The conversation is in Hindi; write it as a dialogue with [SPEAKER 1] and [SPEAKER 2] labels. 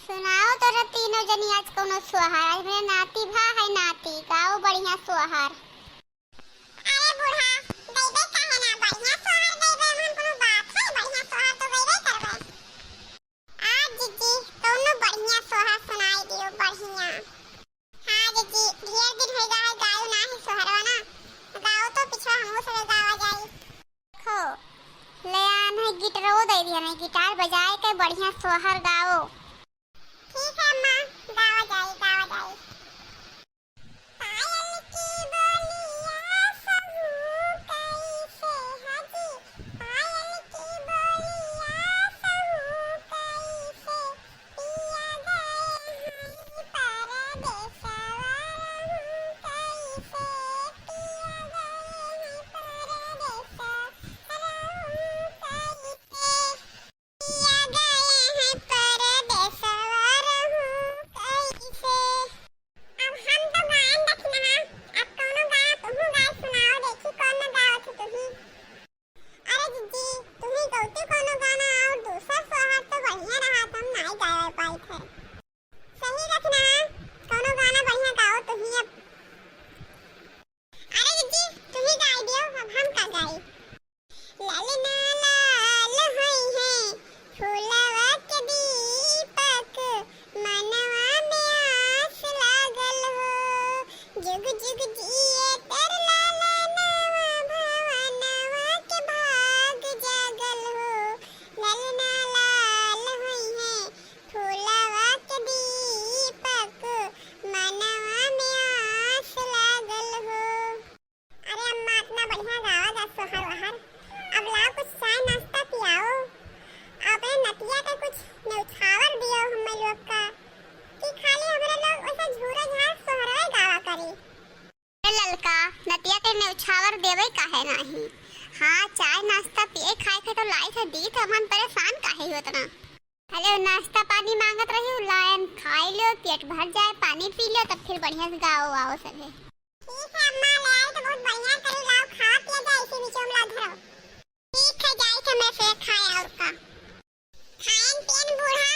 [SPEAKER 1] सुनाओ तो तीनों जनी आज कोनो सोहार। आज मेरे नाती भा है नाती गाओ बढ़िया सोहार।
[SPEAKER 2] अरे बूढ़ा गईबे काहे ना बढ़िया सोहार गईबे हमन कोनो बात है बढ़िया सोहार तो गईबे करबे। आज जीजी तोनो बढ़िया सोहार सुनाई दियो बढ़िया। हां जीजी ढेर दिन हो गए गायो ना है सोहरवा ना गाओ तो पिछवा हमो सब गावा जाई।
[SPEAKER 1] खो ले आन है गिटारो दे दिया नहीं गिटार बजाए के बढ़िया सोहर गाओ।
[SPEAKER 2] ठीक है अम्मा गावा जाई गावा जाई। पायल की बोलिया सहू कैसे हाजी पायल की बोलिया सहू कैसे पिया गए हैं परदेसवा रहूं कैसे पिया गए हैं परदेसवा रहूं कैसे पिया गए हैं परदेसवा रहूं कैसे। अब हम तो गायन रखना है अब कौनो गाया तुहू गाय सुनाओ देखी कौन गाओ थे तुही। अरे जीजी तुही गौती कौनो गाना और दूसरा सोहर तो बढ़िया रहा तुम नहीं गाए पाई थे। सही रखना है कौनो गाना बढ़िया गाओ तुही अब। अरे जीजी तुही गाई दियो अब हम का गाई। ललना लाल होई है फूलवा के दीपक मनवा में आस लागल हो जुग जुग जिए तेर लाला नवा भवनवा के भाग जागल हो। ललना लाल होई है फूलवा के दीपक मनवा में आस लागल हो। अरे अम्मा इतना बढ़िया गावा जा सोहर वहर। अब लाओ कुछ चाय नाश्ता पियाओ अपने नतिया का कुछ न्यौछावर दियो हम लोग का कि खाली हमरा लोग ऐसा झूरा झाड़ सोहरवा गावा करी।
[SPEAKER 1] ललका नतिया के न्यौछावर देवे काहे नहीं। हाँ चाय नाश्ता पिए खाए के तो लाई से दी तो हम परेशान काहे हो इतना। हेलो नाश्ता पानी मांगत रही लायन खाई लो पेट भर जाए पानी पी लो तब फिर बढ़िया से गाओ आओ सबे।
[SPEAKER 2] ठीक है अम्मा ले आए तो बहुत बढ़िया करी लाओ खा पिया जाए इसी बीच में ला धरो। ठीक है जाए के मैं फिर खाए और का खाएं पियन बूढ़ा